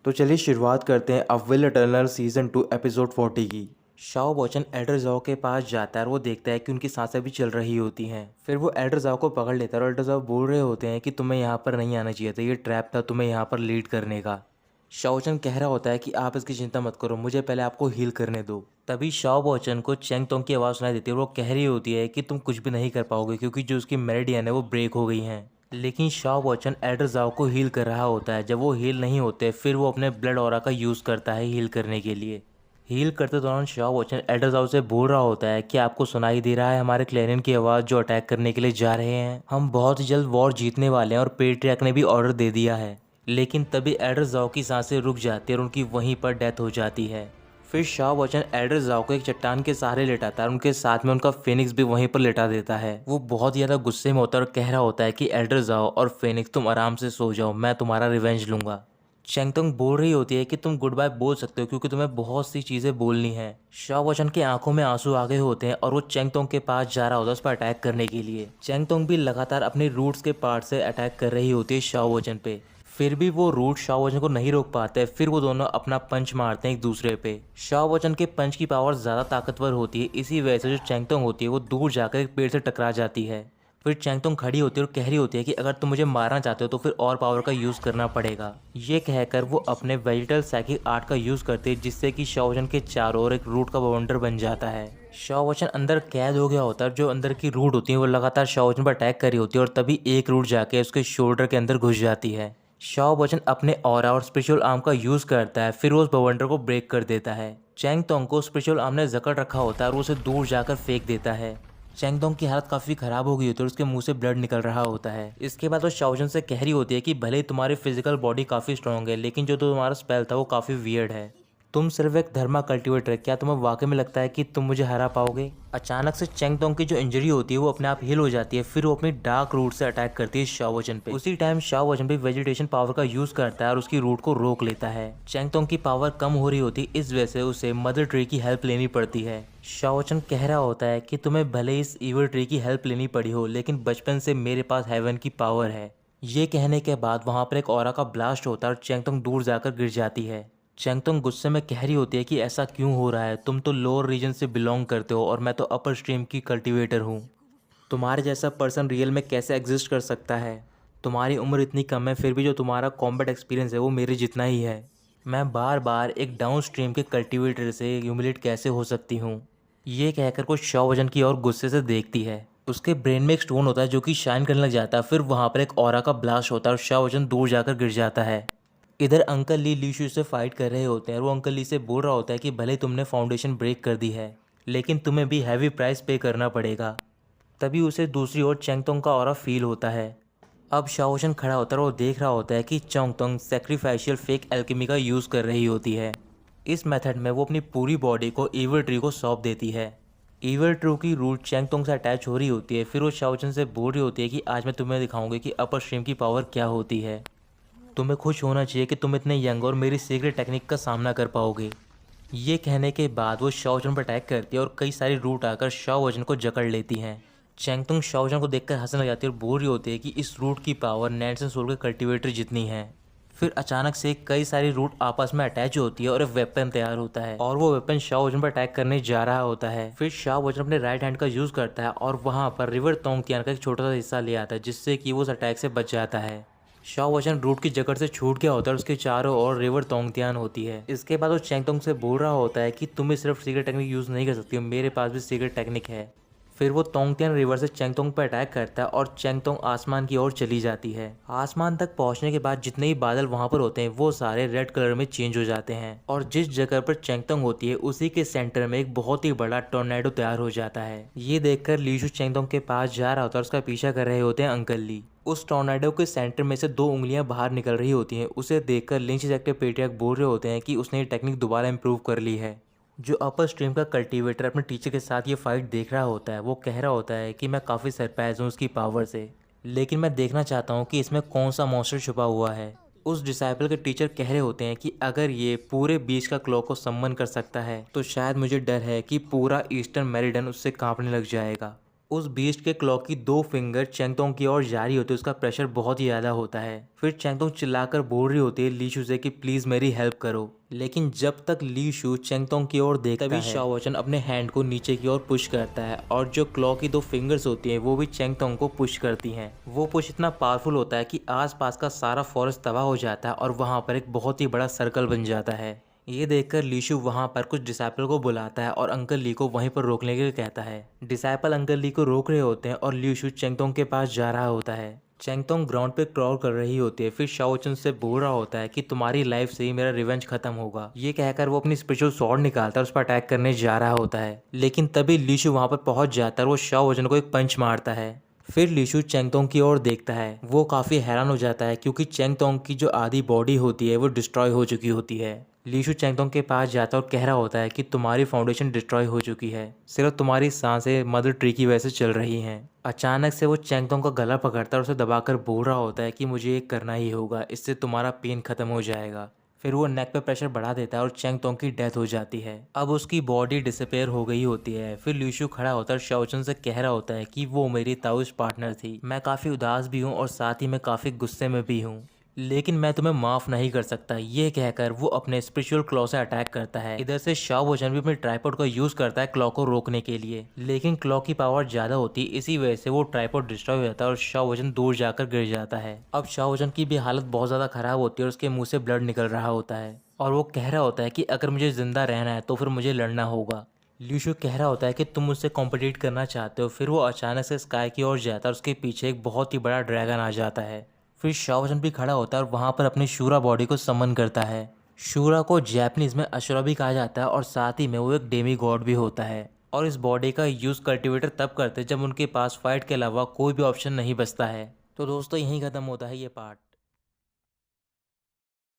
तो चलिए शुरुआत करते हैं अब विल इटर्नल सीज़न 2 एपिसोड 40 की। शाओ बॉचन एल्डर ज़ाओ के पास जाता है और वो देखता है कि उनकी सांसें भी चल रही होती हैं। फिर वो एल्डर ज़ाओ को पकड़ लेता है और एल्डर ज़ाओ बोल रहे होते हैं कि तुम्हें यहाँ पर नहीं आना चाहिए था, ये ट्रैप था तुम्हें यहाँ पर लीड करने का। शाओ बॉचन कह रहा होता है कि आप इसकी चिंता मत करो, मुझे पहले आपको हील करने दो। तभी शाओ बॉचन को चेंग तोंग की आवाज़ सुनाई देती है और वो कह रही होती है कि तुम कुछ भी नहीं कर पाओगे क्योंकि जो उसकी मेरिडियन है वो ब्रेक हो गई हैं। लेकिन शाओ बॉचन एल्डर ज़ाओ को हील कर रहा होता है। जब वो हील नहीं होते फिर वो अपने ब्लड ऑरा का यूज़ करता है हील करने के लिए। हील करते दौरान शाओ बॉचन एल्डर ज़ाओ से बोल रहा होता है कि आपको सुनाई दे रहा है हमारे क्लैरियन की आवाज़ जो अटैक करने के लिए जा रहे हैं। हम बहुत ही जल्द वॉर जीतने वाले हैं और पेट्रियार्क ने भी ऑर्डर दे दिया है। लेकिन तभी एल्डर ज़ाओ की सांसें रुक जाती है और उनकी वहीं पर डेथ हो जाती है। फिर शाओ बॉचन एल्डर ज़ाओ को एक चट्टान के सहारे लेटाता है और उनके साथ में उनका फेनिक्स भी वहीं पर लेटा देता है। वो बहुत ज़्यादा गुस्से में होता है और कह रहा होता है कि एल्डर ज़ाओ और फेनिक्स तुम आराम से सो जाओ, मैं तुम्हारा रिवेंज लूंगा। चेंगतोंग बोल रही होती है कि तुम गुड बाय बोल सकते हो क्योंकि तुम्हें बहुत सी चीज़ें बोलनी है। शाओ बॉचन की आंखों में आंसू आ गए होते हैं और वो चेंगतोंग के पास जा रहा होता है उस पर अटैक करने के लिए। चेंगतोंग भी लगातार अपने रूट्स के पार्ट से अटैक कर रही होती है शाओ बॉचन पे। फिर भी वो रूट शाओ बॉचन को नहीं रोक पाते। फिर वो दोनों अपना पंच मारते हैं एक दूसरे पे। शाओ बॉचन के पंच की पावर ज़्यादा ताकतवर होती है, इसी वजह से जो चेंगतोंग होती है वो दूर जाकर एक पेड़ से टकरा जाती है। फिर चेंगतोंग खड़ी होती है और कह रही होती है कि अगर तुम मुझे मारना चाहते हो तो फिर और पावर का यूज़ करना पड़ेगा। ये कहकर वो अपने वेजिटल साइकिक आर्ट का यूज़ करती है जिससे कि शाओ बॉचन के चारों ओर एक रूट का बाउंडर बन जाता है। शाओ बॉचन अंदर कैद हो गया होता है। जो अंदर की रूट होती है वो लगातार शाओ बॉचन पर अटैक कर रही होती है और तभी एक रूट जाके उसके शोल्डर के अंदर घुस जाती है। शाओ बॉचन अपने ऑरा और स्पिरिचुअल आर्म का यूज़ करता है। फिर वो उस बाउंडर को ब्रेक कर देता है। चेंगतोंग को स्पिरिचुअल आर्म ने जकड़ रखा होता है और वो उसे दूर जाकर फेंक देता है। चेंगतोंग की हालत काफ़ी ख़राब हो गई होती है और उसके मुंह से ब्लड निकल रहा होता है। इसके बाद वो शाओ बॉचन से कह रही होती है कि भले ही तुम्हारी फिजिकल बॉडी काफ़ी स्ट्रांग है लेकिन जो तुम्हारा स्पेल था वो काफ़ी वियर्ड है। तुम सिर्फ एक धर्मा कल्टिवेटर है, क्या तुम्हें वाकई में लगता है कि तुम मुझे हरा पाओगे? अचानक से चेंगतोंग की जो इंजरी होती है वो अपने आप हील हो जाती है। फिर वो अपनी डार्क रूट से अटैक करती है शाओ बॉचन पे। उसी टाइम शाओ बॉचन भी वेजिटेशन पावर का यूज करता है और उसकी रूट को रोक लेता है। चेंगतोंग की पावर कम हो रही होती है, इस वजह से उसे मदर ट्री की हेल्प लेनी पड़ती है। शाओ बॉचन कह रहा होता है कि तुम्हें भले इस ईवल ट्री की हेल्प लेनी पड़ी हो लेकिन बचपन से मेरे पास हेवन की पावर है। ये कहने के बाद वहाँ पर एक ऑरा का ब्लास्ट होता है और चेंगतोंग दूर जाकर गिर जाती है। चेंगतोंग गुस्से में कह रही होती है कि ऐसा क्यों हो रहा है, तुम तो लोअर रीजन से बिलोंग करते हो और मैं तो अपर स्ट्रीम की कल्टीवेटर हूँ। तुम्हारे जैसा पर्सन रियल में कैसे एग्जिस्ट कर सकता है? तुम्हारी उम्र इतनी कम है फिर भी जो तुम्हारा कॉम्बैट एक्सपीरियंस है वो मेरे जितना ही है। मैं बार बार एक डाउन स्ट्रीम के कल्टीवेटर से ह्यूमिलेट कैसे हो सकती हूँ? ये कहकर कुछ शाओ बॉचन की ओर गुस्से से देखती है। उसके ब्रेन में एक स्टोन होता है जो कि शाइन करने लग जाता है। फिर वहाँ पर एक ऑरा का ब्लास्ट होता है और शाओ बॉचन दूर जाकर गिर जाता है। इधर अंकल ली लीशु से फाइट कर रहे होते हैं और वो अंकल ली से बोल रहा होता है कि भले तुमने फाउंडेशन ब्रेक कर दी है लेकिन तुम्हें भी हैवी प्राइस पे करना पड़ेगा। तभी उसे दूसरी ओर चेंगतोंग का ऑरा फील होता है। अब शाओ बॉचन खड़ा होता है और वो देख रहा होता है कि चेंगतोंग सैक्रिफाइशियल फेक एल्केमी का यूज़ कर रही होती है। इस मेथड में वो अपनी पूरी बॉडी को ईवल ट्री को सौंप देती है। ईवल ट्रू की रूट चेंगतोंग से अटैच हो रही होती है। फिर वो शाओ बॉचन से बोल रही होती है कि आज मैं तुम्हें दिखाऊंगी कि अपर स्ट्रीम की पावर क्या होती है। तुम्हें खुश होना चाहिए कि तुम इतने यंग और मेरी सीक्रेट टेक्निक का सामना कर पाओगे। ये कहने के बाद वो शाओ बॉचन पर अटैक करती है और कई सारी रूट आकर शाओ बॉचन को जकड़ लेती हैं। चेंगतुंग शाओ बॉचन को देखकर हंसने लग जाती है और बोल रही होती है कि इस रूट की पावर नैंसन सोल के कल्टीवेटर जितनी है। फिर अचानक से कई सारी रूट आपस में अटैच होती है और एक वेपन तैयार होता है और वो वेपन शाओ बॉचन पर अटैक करने जा रहा होता है। फिर शाओ बॉचन अपने राइट हैंड का यूज़ करता है और वहाँ पर रिवर तोंगतियान का एक छोटा सा हिस्सा ले आता है जिससे कि वो उस अटैक से बच जाता है। शाओ बॉचन रूट की जकड़ से छूट गया होता है और उसके चारों ओर रिवर तोंगतियान होती है। इसके बाद वो चेंगतोंग से बोल रहा होता है कि तुम भी सिर्फ सीक्रेट टेक्निक यूज़ नहीं कर सकती हो, मेरे पास भी सीक्रेट टेक्निक है। फिर वो तोंगतियान रिवर से चेंगतोंग पर अटैक करता है और चेंगतोंग आसमान की ओर चली जाती है। आसमान तक पहुंचने के बाद जितने ही बादल वहां पर होते हैं वो सारे रेड कलर में चेंज हो जाते हैं और जिस जगह पर चेंगतोंग होती है उसी के सेंटर में एक बहुत ही बड़ा टोर्नेडो तैयार हो जाता है। ये देखकर लीशु चेंगतोंग के पास जा रहा होता है और उसका पीछा कर रहे होते हैं अंकल ली। उस टोर्नेडो के सेंटर में से दो उंगलियां बाहर निकल रही होती हैं। उसे देखकर लिंच जैक के पेट्रियार्क बोल रहे होते हैं कि उसने ये टेक्निक दोबारा इंप्रूव कर ली है। जो अपर स्ट्रीम का कल्टीवेटर अपने टीचर के साथ ये फाइट देख रहा होता है वो कह रहा होता है कि मैं काफ़ी सरप्राइज हूँ उसकी पावर से, लेकिन मैं देखना चाहता हूँ कि इसमें कौन सा मॉन्स्टर छुपा हुआ है। उस डिसाइपल के टीचर कह रहे होते हैं कि अगर ये पूरे बीच का क्लॉक को सम्मन कर सकता है तो शायद मुझे डर है कि पूरा ईस्टर्न मेरिडन उससे कांपने लग जाएगा। उस बीस्ट के क्लॉ की 2 फिंगर चेंगतोंग की ओर जारी होते उसका प्रेशर बहुत ही ज़्यादा होता है। फिर चेंगतोंग चिल्लाकर बोल रही होती है ली शू से कि प्लीज़ मेरी हेल्प करो। लेकिन जब तक ली शू चेंगतोंग की ओर देखता है, तभी शाओ वचन अपने हैंड को नीचे की ओर पुश करता है और जो क्लॉ की 2 फिंगर्स होती हैं वो भी चेंगतोंग को पुश करती हैं। वो पुश इतना पावरफुल होता है कि आसपास का सारा फॉरेस्ट तबाह हो जाता है और वहाँ पर एक बहुत ही बड़ा सर्कल बन जाता है। ये देखकर लीशु वहाँ पर कुछ डिसाइपल को बुलाता है और अंकल ली को वहीं पर रोकने के लिए कहता है। डिसाइपल अंकल ली को रोक रहे होते हैं और लीशु चेंगतोंग के पास जा रहा होता है। चेंगतोंग ग्राउंड पे क्रॉल कर रही होती है। फिर शाओ चुन से बोल रहा होता है कि तुम्हारी लाइफ से ही मेरा रिवेंज खत्म होगा। ये कहकर वो अपनी स्पिरिचुअल स्वॉर्ड निकालता है और उस पर अटैक करने जा रहा होता है। लेकिन तभी लीशु वहाँ पर पहुँच जाता है और वो शाओ वचन को एक पंच मारता है। फिर लीशु चेंगतोंग की ओर देखता है। वो काफ़ी हैरान हो जाता है क्योंकि चेंगतोंग की जो आधी बॉडी होती है वो डिस्ट्रॉय हो चुकी होती है। लीशु चेंगतोंग के पास जाता है और कह रहा होता है कि तुम्हारी फाउंडेशन डिस्ट्रॉय हो चुकी है, सिर्फ तुम्हारी सांसें मदर ट्री की वजह से चल रही हैं। अचानक से वो चेंगतोंग का गला पकड़ता है और उसे दबाकर बोल रहा होता है कि मुझे ये करना ही होगा, इससे तुम्हारा पेन खत्म हो जाएगा। फिर वो नेक पे प्रेशर बढ़ा देता है और चेंगतोंग की डेथ हो जाती है। अब उसकी बॉडी डिसअपेयर हो गई होती है। फिर ल्यूशु खड़ा होता है और शाओचन से कह रहा होता है कि वो मेरी ताउस पार्टनर थी, मैं काफ़ी उदास भी हूँ और साथ ही मैं काफ़ी गुस्से में भी हूँ, लेकिन मैं तुम्हें माफ़ नहीं कर सकता। ये कहकर वो अपने स्पिरिचुअल क्लॉ से अटैक करता है। इधर से शाओ वचन भी अपने ट्राइपॉड का यूज़ करता है क्लॉ को रोकने के लिए, लेकिन क्लॉ की पावर ज़्यादा होती है, इसी वजह से वो ट्राइपॉड डिस्ट्रॉय हो जाता है और शाओ वचन दूर जाकर गिर जाता है। अब शाओ वचन की भी हालत बहुत ज़्यादा ख़राब होती है और उसके मुँह से ब्लड निकल रहा होता है और वो कह रहा होता है कि अगर मुझे ज़िंदा रहना है तो फिर मुझे लड़ना होगा। ल्यूशु कह रहा होता है कि तुम मुझसे कॉम्पिटिट करना चाहते हो। फिर वो अचानक से स्काई की ओर जाता है और उसके पीछे एक बहुत ही बड़ा ड्रैगन आ जाता है। फिर शाओ वचन भी खड़ा होता है और वहाँ पर अपनी शूरा बॉडी को समन करता है। शूरा को जैपनीज में अशुरा भी कहा जाता है और साथ ही में वो एक डेमी गॉड भी होता है और इस बॉडी का यूज़ कल्टिवेटर तब करते हैं जब उनके पास फाइट के अलावा कोई भी ऑप्शन नहीं बचता है। तो दोस्तों यहीं ख़त्म होता है ये पार्ट।